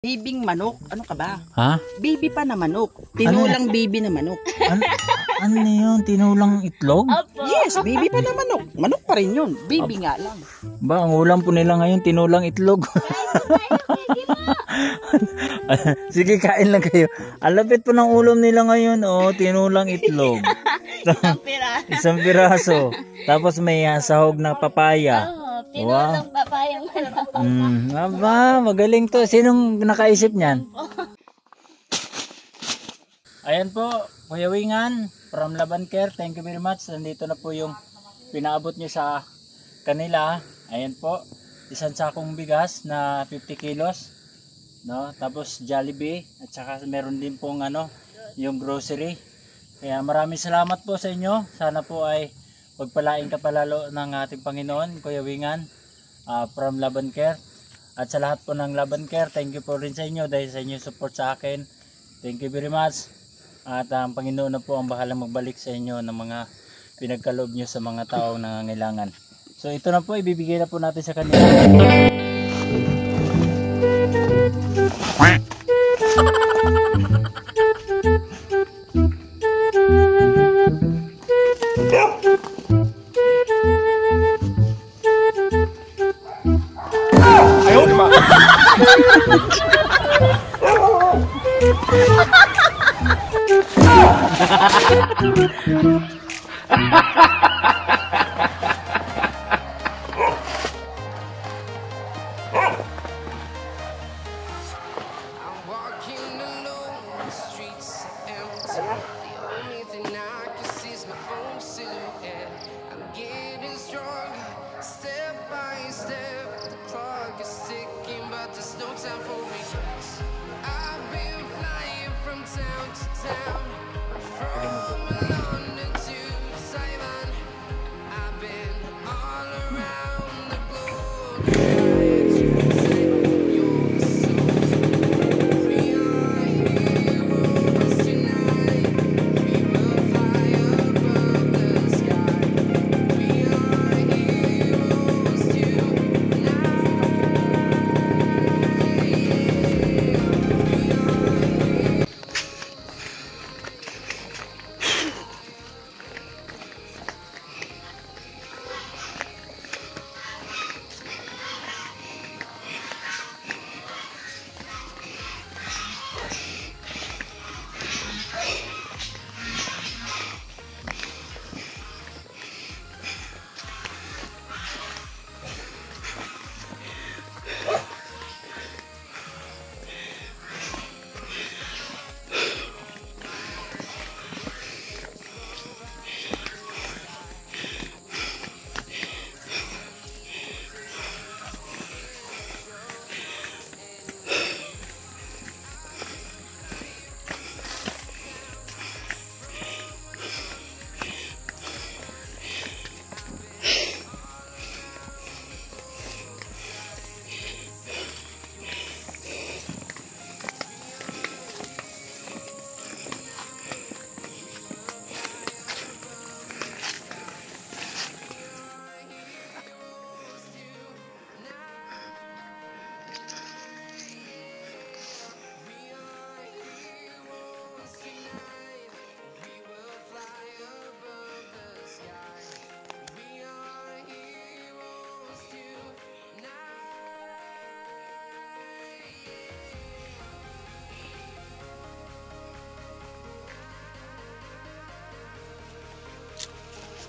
Bibing manok. Ano ka ba? Ha? Bibi pa na manok. Tinulang bibi na manok. Ano yun? Tinulang itlog? Yes, bibi pa na manok. Manok pa rin yun. Bibi nga lang. Ba, ang ulam po nila ngayon, tinulang itlog. Sige, kain lang kayo. Ang lapit po ng ulam nila ngayon, oh, tinulang itlog. Isang piraso. Tapos may sahog na papaya. Tinulang papayang manok. Aba, magaling to. Sinong nakaisip niyan? Ayan po, Kuya Wingan from Laban Care. Thank you very much. Nandito na po yung pinaabot niyo sa kanila. Ayan po, isang sakong bigas na 50 kilos. No? Tapos Jollibee. At saka meron din pong yung grocery. Kaya maraming salamat po sa inyo. Sana po ay pagpalain ka palalo ng ating Panginoon, Kuya Wingan from Laban Care. At sa lahat po ng Laban Care, thank you po rin sa inyo dahil sa inyo support sa akin. Thank you very much. At ang Panginoon na po ang bahalang magbalik sa inyo ng mga pinagkaloob nyo sa mga taong nangangailangan. So ito na po, ibibigay na po natin sa kanila. Ayaw di ba?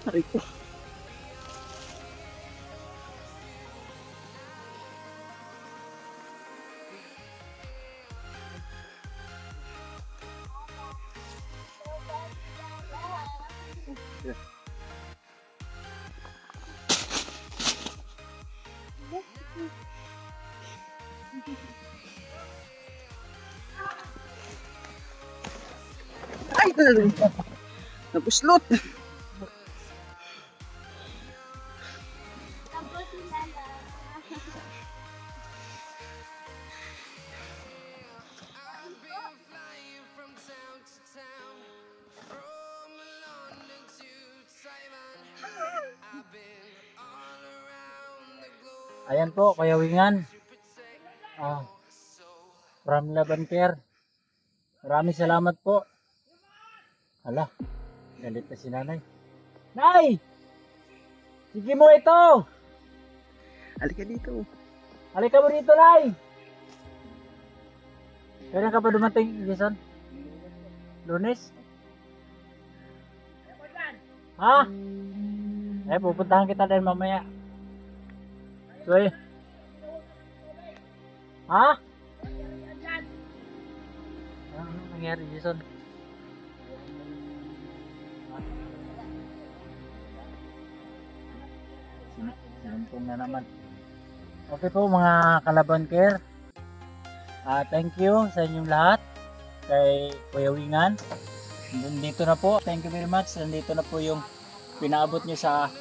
Aray ko. Ay, napuslot. Ayan po, Kuya Wingan. from Laban Care. Maraming salamat po. Hala, galit na si nanay. Nay! Sige mo ito! Halika dito. Halika mo dito, Nay! Kailan ka pa dumating, Jason? Lunes? Ha? Pupuntahan kita din mamaya. So, ha? Ano nangyari, Jason? Sinumpong na naman. Okay po mga Kalaban Care. Thank you sa inyong lahat. Kay Kuya Wingan. Nandito na po. Thank you very much. Nandito na po yung pinaabot nyo sa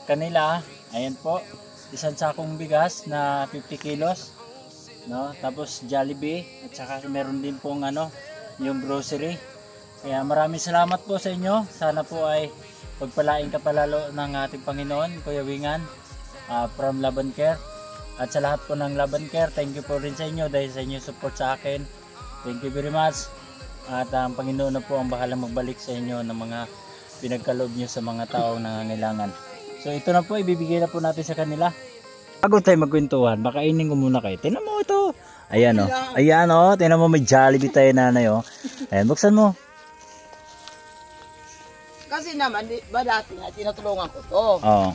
kanila. Ayan po. Isang sakong bigas na 50 kilos. No? Tapos Jollibee. At saka meron din pong yung grocery. Kaya maraming salamat po sa inyo. Sana po ay pagpalain ka palalo ng ating Panginoon, Kuya Wingan, from Laban Care. At sa lahat po ng Laban Care, thank you po rin sa inyo dahil sa inyo support sa akin. Thank you very much. At ang Panginoon na po ang bahalang magbalik sa inyo ng mga pinagkaloob nyo sa mga taong nangangailangan. So ito na po, ibibigay na po natin sa kanila. Bago tayo magkwentuhan, makainin ko muna kayo. Tingnan mo ito. Ayan o. Ayan o. Tingnan mo, may Jollibee tayo, nanay o. Ayan, buksan mo. Kasi naman, ba dati nga, tinutulungan ko to. Oo.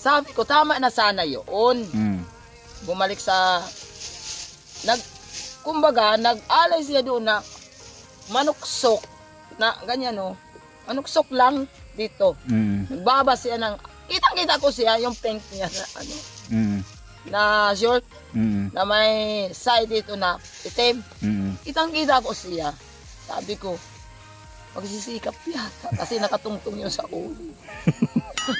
Sabi ko, tama na sana yun. Bumalik sa, kumbaga, nag-alay siya doon na manuksok, na ganyan o, manuksok lang dito. Nagbaba siya ng, kitang-kita ko siya, yung pink niya na, na short, na may side dito na itim. Kitang-kita ko siya. Sabi ko, magsisikap yata kasi nakatungtong yun sa ulo.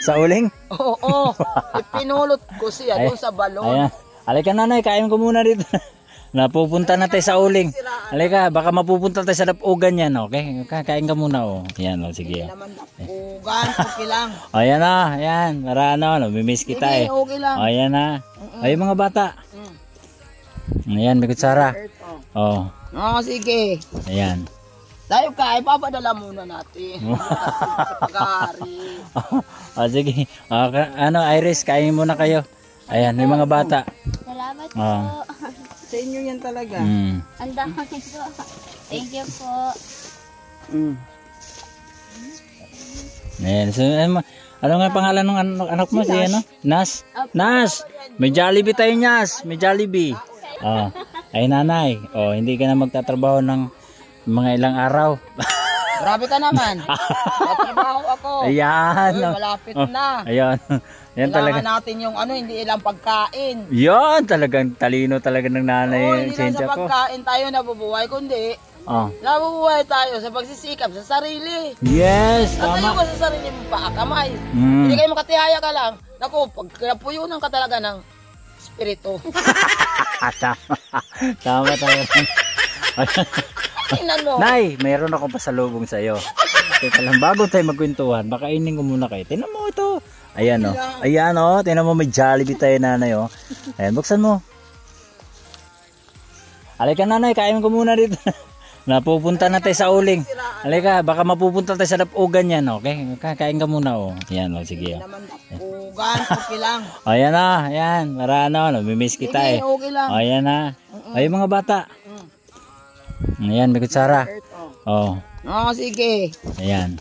Sa uling? Oo. Ipinulot ko siya doon sa balon. Ayan. Halika nanay, kain ko muna dito. Napupunta na tayo sa uling. Halika, baka mapupunta tayo sa dapugan yan, okay? Kain ka muna, oh. Yan, oh, sige. Hindi naman dapugan, okay lang. Ayan na, ayan. Para namimiss kita Sige, eh. okay lang. Ayan na. Ay, mga bata. Ayan, may kutsara. Oh. Oo, sige. Ayan. Tayo ka, ipapadala muna natin. Sa pag-aari. Sige. Iris, kain muna kayo. Ayan, may mga bata. Salamat po. Sa inyo yan talaga. Ang dami po. Thank you po. Ayan, so, ano nga pangalan ng anak mo? Si Nas? Nas! May Jollibee tayo, Nas. May Jollibee. Ay nanay, hindi ka na magtatrabaho ng mga ilang araw. Grabe ka naman. Tatrabaho ako. Ayan. Uy, malapit na. Ayan. Yan talaga. Kailangan natin yung hindi ilang pagkain. Yan, talagang talino talaga ng nanay. Hindi lang sa pagkain tayo nabubuhay, kundi nabubuhay tayo sa pagsisikap sa sarili. Yes, At tayo tama. ko sa sarili mo pa, kamay. Hindi kayo makatihaya ka lang. Naku, pagkapuyunan ka talaga ng espiritu. Tama tayo. Tingnan mo. Nay, mayroon akong pasalubong sa iyo. Teka lang, bago tayo magkwentuhan, makainin ko muna kayo. Tingnan mo ito. Ayan o. Ayan o. Tingnan mo, may Jollibee tayo, nanay o. Ayan, buksan mo. Halika nanay, kain ko muna dito. Napupunta na tayo sa uling. Halika, baka mapupunta tayo sa dapugan yan, okay? Kain ka muna o. Ayan o, sige o. Naman dapugan, okay lang. Ayan na, ayan. Para namimiss kita eh. Okay lang. Ayan na. Ay, mga bata. Ayan, may kutsara. Oo. Sige. Ayan.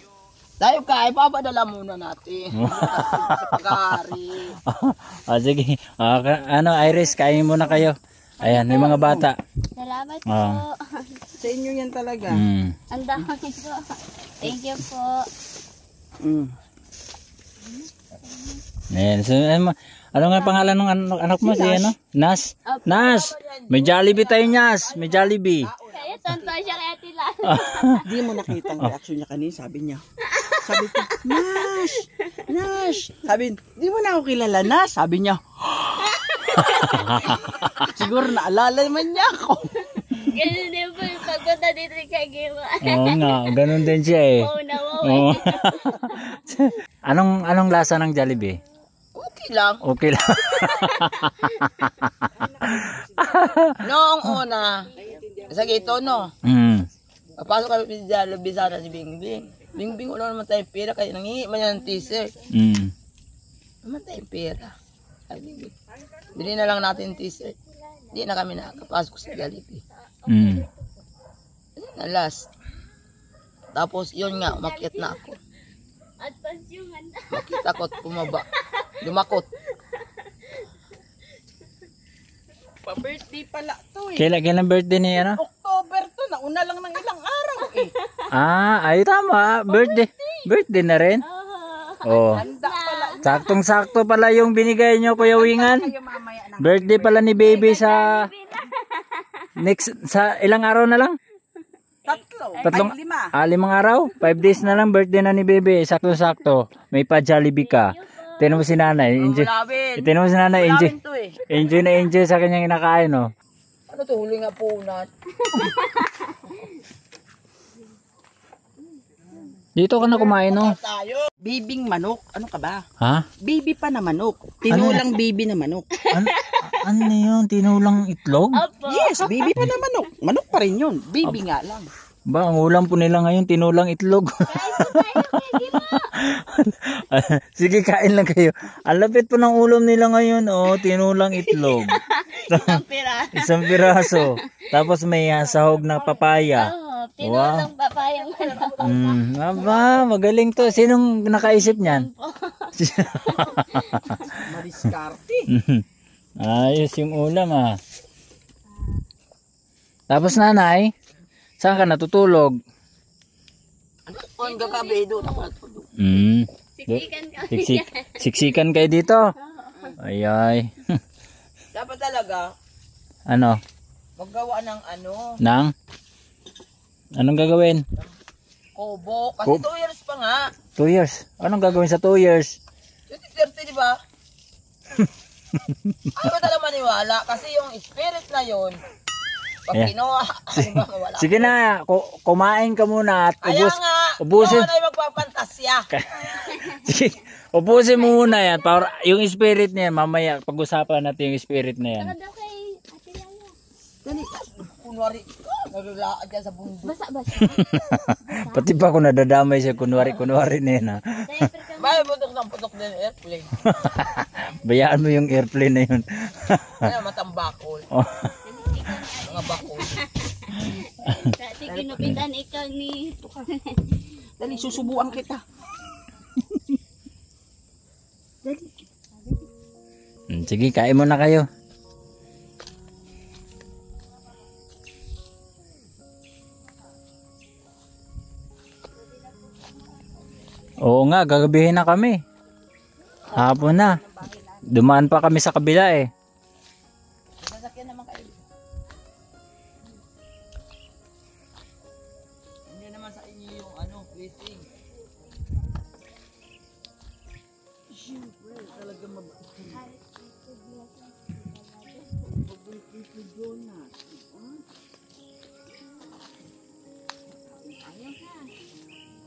Tayo ka, ipapadala muna natin. Sa pag-aari. Sige. Iris, kain muna kayo. Ayan, may mga bata. Salamat po. Sa inyo yan talaga. Ang dami po. Thank you po. Ayan, so, ano nga pangalan ng anak mo? Si Nas? Nas! May Jollibee tayo, Nas. May Jollibee. Kaya tonto siya kaya tila. Di mo nakita ang reaction niya kanina, sabi niya. Sabi ko, Nash! Nash! Sabi, di mo na ako kilala, Nash. Sabi niya, siguro naalala naman niya ako. Ganun din po yung pagpunta dito kay Gira. Oo nga, ganun din siya eh. Wow na wow Oo. Anong lasa ng Jollibee? Okay lang. Okay lang. Noong una, sa gito, no? Papasok kami sa Jollibee sana si Bingbing. Bingbing, wala naman tayong pera, kaya nangingi man yan ng t-shirt. Naman tayong pera. Ay, Bingbing, bili na lang natin t-shirt. Hindi na kami nakapasok sa Jollibee. Na last. Tapos, yun nga, umakyat na ako. Advance yung handa. Makita ko at pumaba. Lumakot. Pa-birthday pala to eh. Kailan birthday ni ano? October to, nauna lang ng ilang araw eh. Ay tama. Birthday na rin. Oh. Handa pala. Saktong-sakto pala yung binigay nyo, Kuya Wingan. Kayo mamaya ng Birthday pala ni baby sa sa ilang araw na lang? Tatlong. Ay, 5. 5 araw? 5 days na lang birthday na ni baby. Sakto-sakto. May pa Jollibee ka. Tinan mo si nanay. Enjoy. Tinan mo si nanay. Enjoy. To eh. Enjoy na enjoy sa kanyang inakain, no? Ano to, huli nga punat. Dito ka na kumain, no? Tayo. Bibing manok. Ano ka ba? Ha? Baby pa na manok. Tinulang baby na manok. Ano yun? Tinulang itlog? Yes, baby pa na manok. Manok pa rin yun. Baby nga lang. Ba, ang ulam po nila ngayon, tinulang itlog. Sige, kain lang kayo. Ang lapit po ng ulam nila ngayon, oh, tinulang itlog. Isang piraso. Tapos may sahog na papaya. Tinulang papayang Aba, magaling to. Sinong nakaisip niyan? Mariskarte. Ayos yung ulam, ah. Tapos nanay, saan ka natutulog? Ang gagabi doon ako natulog. Siksikan ka. Siksikan kayo dito? Ay. Dapat talaga, Ano? maggawa ng ano, Nang? Anong gagawin? kobo. Kasi 2 years pa nga. 2 years. Anong gagawin sa 2 years? 2030, di ba? Ayaw ko talaga maniwala kasi yung spirit na yun, pag Ayan. kinuha, ano ba, wala. Sige na, kumain ka muna at Kaya nga, ubusin. yun ay magpapantasya. Sige, ubusin mo muna yan. Para yung spirit na yan, mamaya pag-usapan natin yung spirit na yan. Daw kay Ate Lala. Dali, kunwari, naglalaan dyan sa bundok. Basa-basa. Pati pa ako nadadamay siya, kunwari na yan, ha. Diaper ka. Bakit putok ng putok din airplane? Bayaan mo yung airplane na yun. Ano, matambakol. Oh. Mga bakol. Dati ginupitan ikaw ni... Dali, susubuan kita. Sige, kain mo na kayo. Oo nga, gagabihin na kami. Hapon na. Dumaan pa kami sa kabila eh. Sasakyan naman kayo. Hindi naman sa inyo yung ano, blessing. Siyempre, talaga mabait.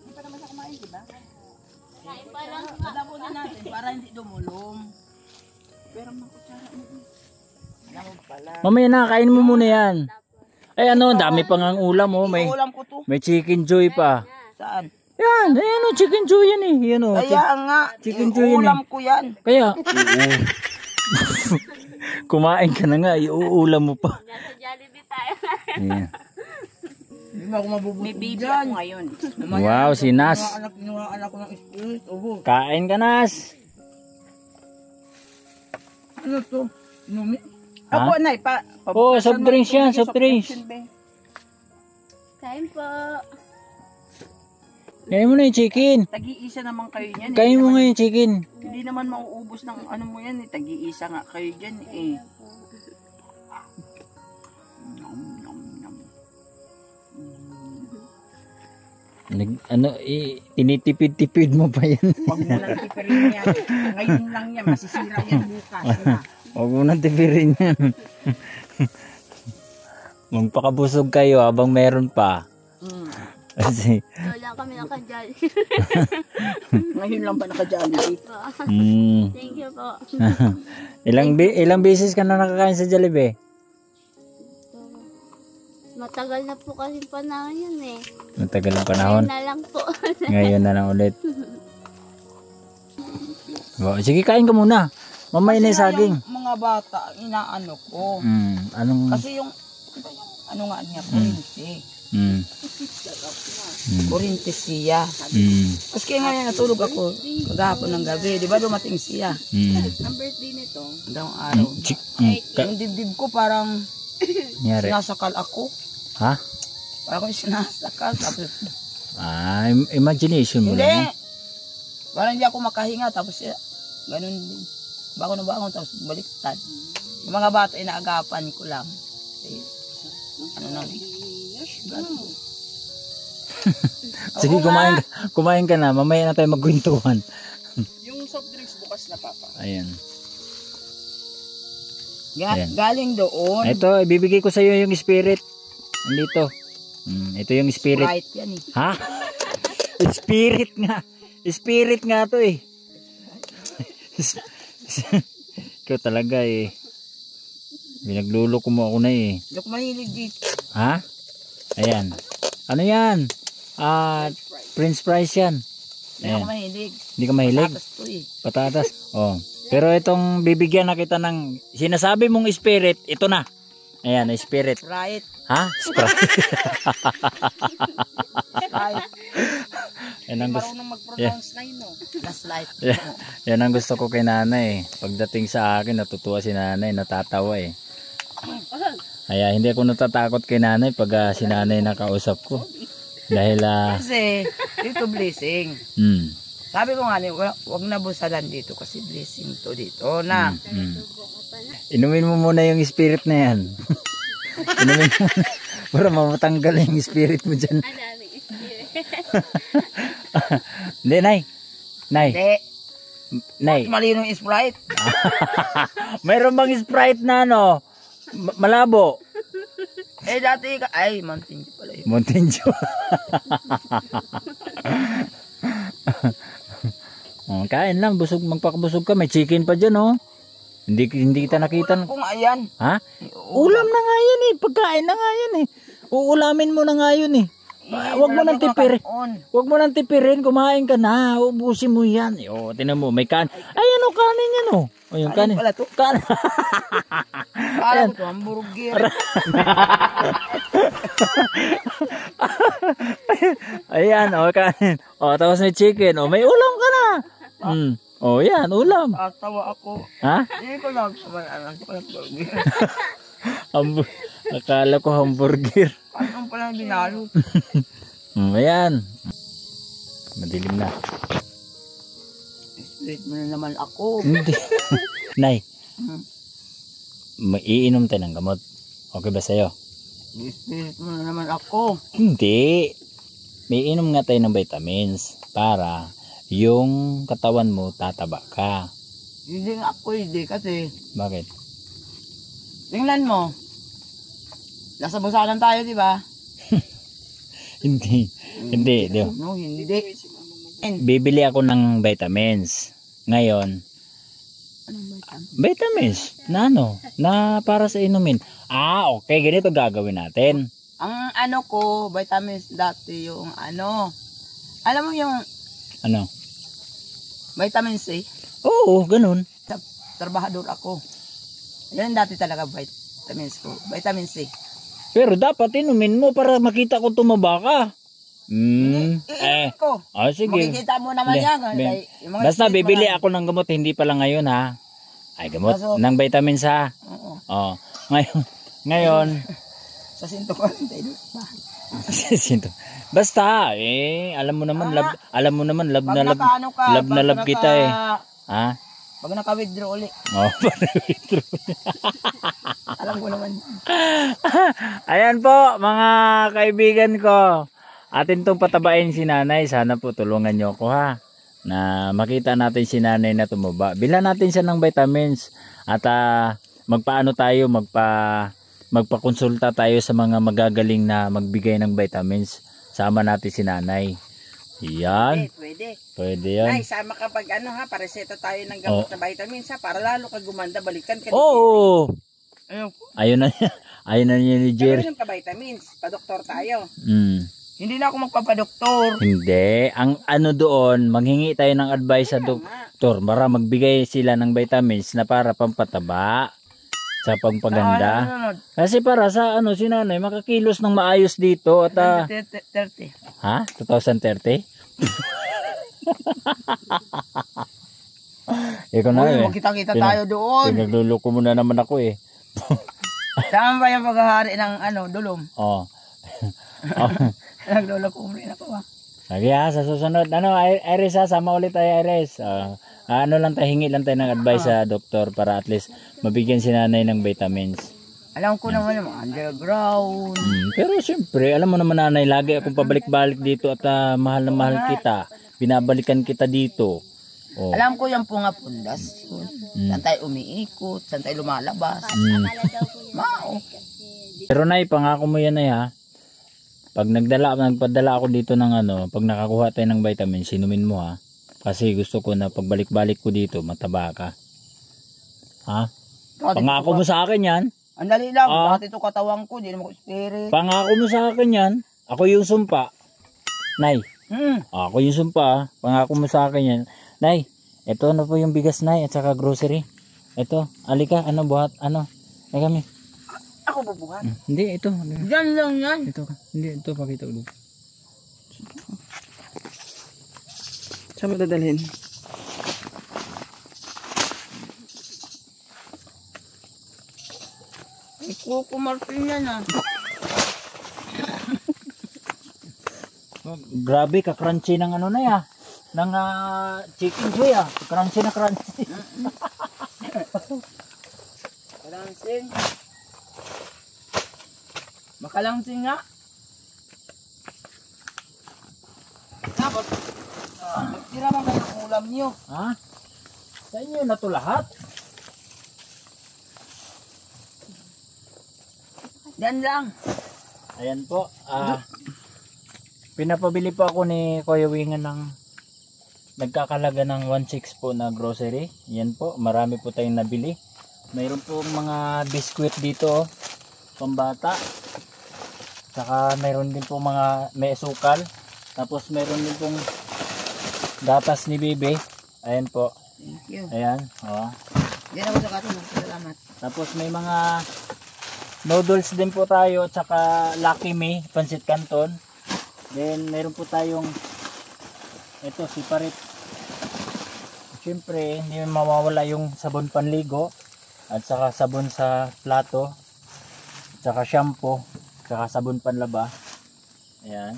Hindi pa naman siya kumain, di ba? Kain pa lang. Madapunin natin para hindi dumulong. Pero makutsara mo. Alam mo pala. Mamaya na, kain mo muna yan. Ay ano, dami pang ang ulam oh. Ulam ko to. May chicken joy pa. Saan? Yan, ayan oh, chicken joy yan eh. Yan oh. Kaya nga, Chicken joy yun ulam ko yan. Kaya, kumain ka na nga, iuulam mo pa. Nasa Jollibee tayo. Ayan. Hindi mo ako mabubuti May baby ako ngayon. Wow, si Nas. Kinuhaan ako ng spirit. Obo. Kain ka, Nas. Ano to? Inumi? Ha? Opo, Nay. Oo, soft drinks yan, soft drinks. Kain po. Kain mo na yung chicken. Tagi-isa naman kayo niyan. Kain mo nga yung chicken. Hindi naman mauubos ng ano mo yan eh. Tagi-isa nga kayo dyan eh. Nom, nom, nom. Tinitipid-tipid mo pa yan. Huwag mo lang tipirin yan. Ngayon lang yan. Masisira yan bukas. Diba? Huwag mo nang tipirin yan. Magpakabusog kayo habang meron pa. Kasi, Wala kami nakajali. Ngayon lang ba naka-Jollibee? Thank you po. ilang beses ka na nakakain sa Jollibee? Matagal na po kasi panahon yun eh. Matagal ang panahon. Ngayon na lang po. Ngayon na lang ulit. Sige, kain ka muna. Mamay na yung saging. Yung mga bata, inaano ko. Anong... Kasi yung, ano nga niya, kurinti. Kurinti siya. Tapos kaya ngayon natulog ako, kagahapon ng gabi. Di ba dumating siya? Ang birthday nito. Dalawang araw. Yung dibdib ko parang Nyari. sinasakal ako. Ha? Parang ako sinasakal. Tapos, Imagination mo hindi. lang. Parang hindi ako makahinga. Tapos ganun din. Bako na bangon tapos baliktad. Yung mga bata inaagapan ko lang. Kasi, ano na. Ganun. Sige, kumain ka na. Mamaya na tayo magkwentuhan. Yung soft drinks bukas na, Papa. Ayan. Ayan. Galing doon. Ito, ibibigay ko sa iyo yung spirit. Andito. Ito yung spirit. Sprite yan eh. Ha? Spirit nga. Spirit nga to eh. Ikaw talaga eh. Binagluloko mo ako na eh. Hindi ako mahilig dito. Ha? Ayan. Ano yan? Prince Price yan. Hindi ako mahilig. Hindi ka mahilig? Patatas to eh. Patatas. Oh. Pero itong bibigyan na kita ng sinasabi mong spirit, ito na. Ayan, spirit. Sprite. Ha? Sprite. Sprite. Yan ang gusto. Marunong mag-pronounce na yun, no? Last light. Yan ang gusto ko kay nanay. Pagdating sa akin, natutuwa si nanay, natatawa eh. Kaya hindi ako natatakot kay nanay pag si nanay nakausap ko. Dahil Kasi, dito blessing. Sabi ko nga, wag na busalan dito kasi blessing to dito na. Inumin mo muna yung spirit na yan. Inumin mo muna para mamatanggal yung spirit mo dyan. Ang daming spirit. Hindi, Nay. Nay. Hindi. Nay. Malino yung Sprite. Mayroon bang Sprite na ano? Malabo. Eh dati, ay, Mountain Dew pala yun. Mountain Dew. Kain lang, busog, magpakabusog ka. May chicken pa dyan, oh. Hindi kita nakita. Kung ayan. Ha? Ulam na nga yan eh. Pagkain na nga yan eh. Uulamin mo na nga yun eh. Huwag mo nang tipirin. Huwag mo nang tipirin. Kumain ka na. Ubusin mo yan. O, tinan mo. May kanin. Ayan o, kanin yan o. O, yung kanin. Pala to? Kanin. Kala ko to, hamburger. Ayan o, kanin. O, tapos may chicken. O, may ulam ka na. O, yan. Ulam. Tawa ako. Ha? Hindi ko lang. Hamburger. Akala ko hamburger. Anong pala binalo? Ayan. Madilim na. Spirit mo na naman ako. Hindi. Nay. Maiinom tayo ng gamot. Okay ba sa'yo? Spirit mo na naman ako. Hindi. May inom nga tayo ng vitamins para yung katawan mo tataba ka. Hindi nga ako, hindi kasi. Bakit? Tingnan mo. Nasa busalan tayo, di ba? Hindi. Hindi. No, hindi. Bibili ako ng vitamins. Ngayon, vitamins na ano? Na para sa inumin. Okay. Ganito gagawin natin. Ang ano ko, vitamins dati yung ano. Alam mo yung Ano? vitamin C? Oo, ganun. Trabahador ako. Yan dati talaga vitamins ko. Vitamin C. Pero dapat inumin mo para makita ko tumaba ka. Ko. Sige. Makikita mo naman yan. Basta bibili ako ng gamot, hindi pala ngayon ha. Ay, gamot ng vitamins ha. Oo. Ngayon. Sa 142 pa. Basta, alam mo naman, love na love kita eh. Ha? Pag naka-withdraw ulit. Pag naka-withdraw. Alam ko naman. Ayan po, mga kaibigan ko. Atin tong patabain si nanay. Sana po tulungan nyo ko ha. Na makita natin si nanay na tumaba. Bilhan natin siya ng vitamins. At magpaano tayo, magpakonsulta tayo sa mga magagaling na magbigay ng vitamins. sama natin si nanay. Yan. Pwede. Pwede yan. Ay, sama kapag ano ha, pareseta tayo ng gamot na vitamins ha, para lalo ka gumanda, balikan ka. Oo. Ayun. Ayun na niya. Ayun na niya ni Jerry. Pero yung pa-vitamins, pa-doktor tayo. Hindi na ako magpapadoktor. Hindi. Ang ano doon, manghingi tayo ng advice sa doktor para magbigay sila ng vitamins na para pampataba sa pagpaganda. Kasi para sa ano si nanay makakilos ng maayos dito at 30. ha? 2030? Ikaw na Uy, magkita-kita tayo doon. Pinagluloko mo na naman ako eh. Saan ba yung paghahari ng dulom? Oh. Nagluloko rin ako ha. Sige ha, sa susunod. Iris ha, sama ulit tayo Iris. Ano lang tayo, hingi lang tayo ng advice sa doktor para at least mabigyan si nanay ng vitamins. Alam ko naman yung underground. Pero siyempre, alam mo naman nanay, lagi akong pabalik-balik dito at mahal na mahal kita. Binabalikan kita dito. Oh. Alam ko yung punga-pundas. Saan tayo umiikot, saan tayo lumalabas. Mao. Pero nay, pangako mo yan ay ha. Pag nagpadala ako dito ng pag nakakuha tayo ng vitamins, sinumin mo ha. Kasi gusto ko na pagbalik-balik ko dito, mataba ka. Ha? Pangako mo sa akin yan. Ang dali lang, bakit ito katawang ko, hindi naman ko spirit. Pangako mo sa akin yan. Ako yung sumpa. Nay. Ako yung sumpa. Pangako mo sa akin yan. Nay, ito na po yung bigas nay at saka grocery. Ito, alika, buhat, ay kami. Ako bubuhat? Hindi, ito. Diyan lang yan. Ito, hindi, ito, pakita ko dito. Saan mo dadalhin? Kuko Martin yan Grabe, ka-crunchy ng na ya. Ng chicken joy Crunchy na crunchy. Makalangsing. Makalangsing nga. Tapos, magtira man kayo ng ulam niyo. Ha? Sa inyo na to lahat? Diyan lang. Ayan po. Pinapabili po ako ni Kuya Wingan ng nagkakalaga ng 1.6 po na grocery. Yan po. Marami po tayong nabili. Mayroon po mga biskwit dito. Pambata. Saka mayroon din po may sukal. Tapos mayroon din pong gatas ni Bibi. Ayan po. Thank you. Ayan. Diyan ako sa katin. Salamat. Tapos may mga noodles din po tayo. Tsaka Lucky Me. Pansit Canton. Then meron po tayong ito si Parit. Siyempre hindi mawawala yung sabon panligo. At saka sabon sa plato. At saka shampoo. At saka sabon panlaba. Ayan.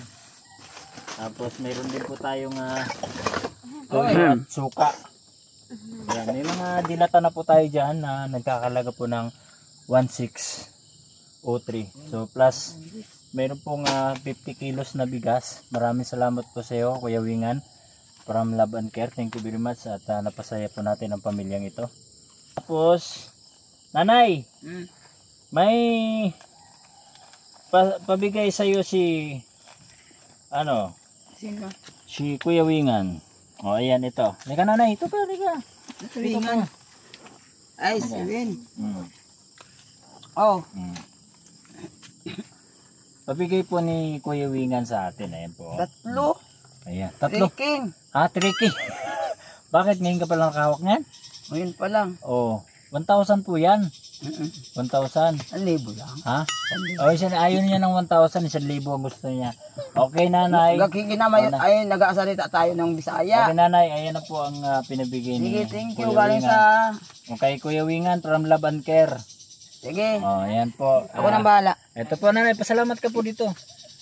Tapos mayroon din po tayong toyo at suka. Ayan. May mga dilata na po tayo dyan na nagkakalaga po ng 1.603. So plus mayroon pong 50 kilos na bigas. Maraming salamat po sa iyo Kuya Wingan from Love and Care. Thank you very much at napasaya po natin ang pamilyang ito. Tapos nanay, may pabigay sa iyo si Sino? si Kuya Wingan. Ayan ito. Lika nanay, ito pa, lika. Wingan. Ay, si Win. Pabigay po ni Kuya Wingan sa atin. Ayan po. Tatlo. Ayan. Tatlo. Triking. Tricky. Bakit ngayon ka palang nakahawak niyan? Ngayon pa lang. 1,000 po yan. 1,000. 1,000 lang. Ha? Ayaw niya ng 1,000. 1,000 ang gusto niya. Okay nanay. Nag-aasalita tayo ng Bisaya. Okay nanay. Ayan na po ang pinabigay ni Sige, thank you. Kuya Galing Wingan. sa... Okay, Kuya Wingan from Love and Care. Sige. Ayan po. Ako nang bahala. Ito po nanay. Pasalamat ka po dito.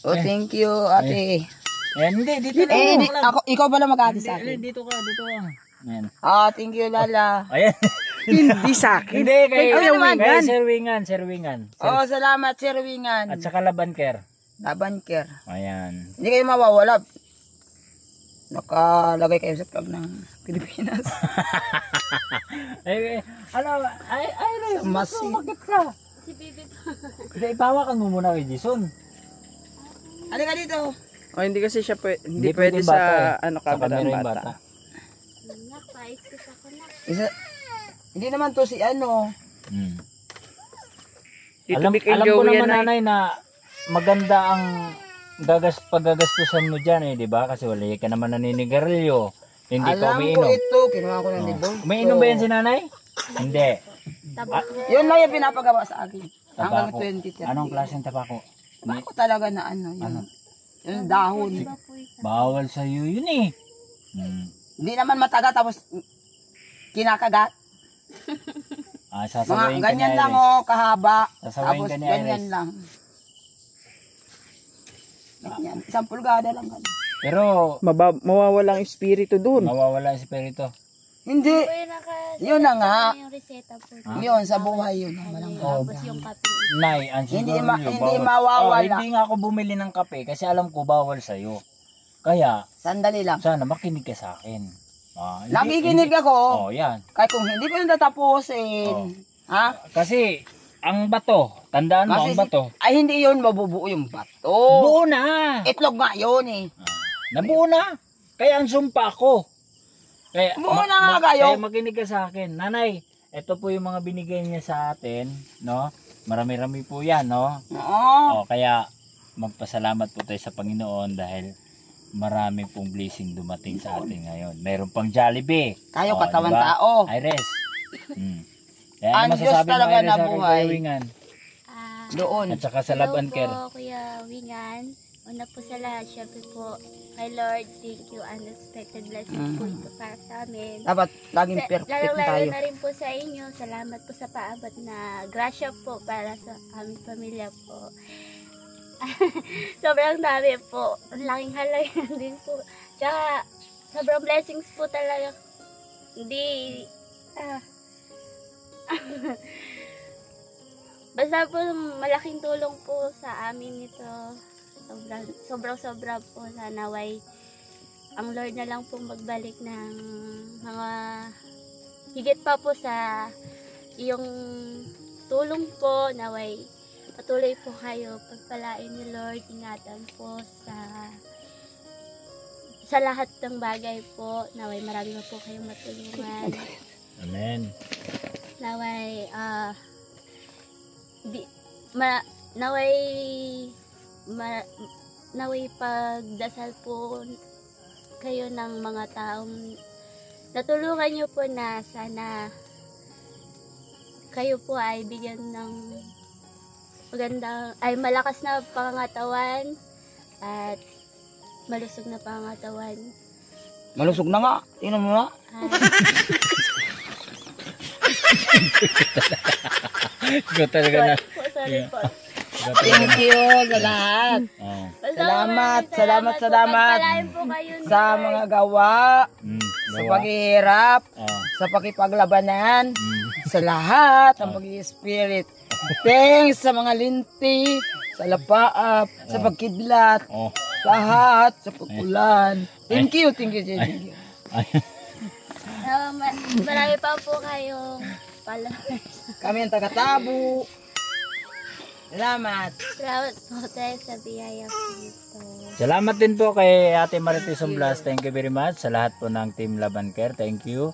Thank you, ate. Ayan, hindi. Dito na. Ikaw pala mag-ate sa akin. Dito ka. Ayan. Thank you, Lala. Ayan. Hindi sa akin. Hindi, kay Sir Wingan. Salamat, Sir Wingan. At saka Love and Care. Laban Care. Ayan. Hindi kayo mawawala. Nakalagay kayo sa flag ng Pilipinas. Bakit ka? Si Bibi po. Ipawakan mo muna kay Jason. Halika dito. O hindi kasi siya hindi Hindi pwede pwede sa bata, ano Sa camera camera ang yung bata. Nak, pais ko sa kunak. Hindi naman to si ano. Mm. Dito Alam Vic and ko Joey naman yan, nanay na maganda ang paggagastusan mo dyan di ba? Kasi wala ka naman naninigarilyo. Hindi ka Alam ko umiinom. ito, kinuha ko ng libon. Umiinom ba yan si nanay? Hindi. Tabak. Yun lang yung pinapagawa sa akin. Hanggang Tabako. 2030. Anong klaseng tabako? Tabako talaga na ano, yung dahon. Iba po ito. Bawal sa iyo yun eh. Hmm. Hindi naman mataga tapos kinakagat. Ah, Mga sasawayin ka ganyan ni lang Iris. kahaba. Sasawayin Tapos ka ni ganyan Iris. lang. Ganyan. 1 pulgada lang. Ganyan. Pero Mawawala ang espiritu dun. mawawala ang espiritu. Hindi. Po yung Yun na nga. yung reseta po. Yun, sa buhay yun. Walang Tapos yung kape. Nay, ang Hindi siguro hindi mawawala. hindi nga ako bumili ng kape kasi alam ko bawal sa iyo. Kaya Sandali lang. sana makinig ka sa akin. Ah, Nakikinig ako. Oh, yan. Kahit kung hindi ko natapusin. Ha? Kasi ang bato, tandaan mo ang bato. Ay, hindi yun mabubuo yung bato. Buo na. Itlog nga yun eh. Nabuo na. Kaya ang sumpa ko. Kaya, Buo na nga kayo. Kaya makinig ka sa akin. Nanay, ito po yung mga binigay niya sa atin, no? Marami-rami po yan, no? Oo. O, kaya magpasalamat po tayo sa Panginoon dahil marami pong blessing dumating sa atin ngayon. Meron pang Jollibee. Tayo O, katawan diba? tao. Iris. Kaya Ang ano Diyos masasabi mo, talaga Iris, na sa aking buhay. kaiwingan? Doon. At saka sa Love and Hello Care. po, Kuya Wingan. Una po sa lahat, syempre po, kay Lord, thank you. Unexpected blessings po ito para sa amin. Dapat laging perfect Lalo tayo. na rin po sa inyo. Salamat po sa paabot na grasya po para sa aming pamilya po. Sobrang dami po. Ang laking halaga din po. Tsaka, sobrang blessings po talaga. Hindi, basta po malaking tulong po sa amin ito. Sobrang po sa naway. Ang Lord na lang po magbalik ng mga higit pa po sa iyong tulong po. Naway patuloy po kayo pagpalain ni Lord. Ingatan po sa lahat ng bagay po. Naway marami po kayong matulungan. Amen. Naway naway pagdasal po kayo ng mga taong natulungan nyo po na sana kayo po ay bigyan ng malakas na pangangatawan at malusog na pangangatawan. Malusog na nga. Tingnan mo nga. Ikaw talaga na. Sorry po. Thank you sa lahat. Oh. Salamat. Pagpalain po kayo ni Sa Lord. mga gawa, sa Gawa. paghihirap, Oh. sa pakipaglabanan, sa lahat ng pag-i-spirit. Thanks sa mga linti, sa lapaap, sa pagkidlat, Oh. lahat, sa pagkulan. Thank you. Thank you. Marami pa po kayong followers. Kami ang taga-Tabo. Salamat. Salamat po tayo sa biyaya po ito. Salamat din po kay Ate Marites Umblas. Thank you very much sa lahat po ng Team Love and Care. Thank you.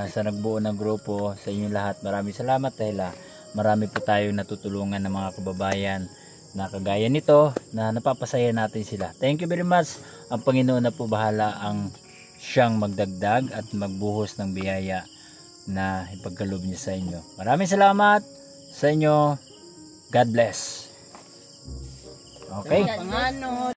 Sa nagbuo ng grupo, sa inyo lahat. Maraming salamat dahil marami po tayong natutulungan ng mga kababayan na kagaya nito na napapasaya natin sila. Thank you very much. Ang Panginoon na po bahala ang siyang magdagdag at magbuhos ng biyaya na ipagkaloob niya sa inyo. Maraming salamat sa inyo. God bless. Okay? Pangano,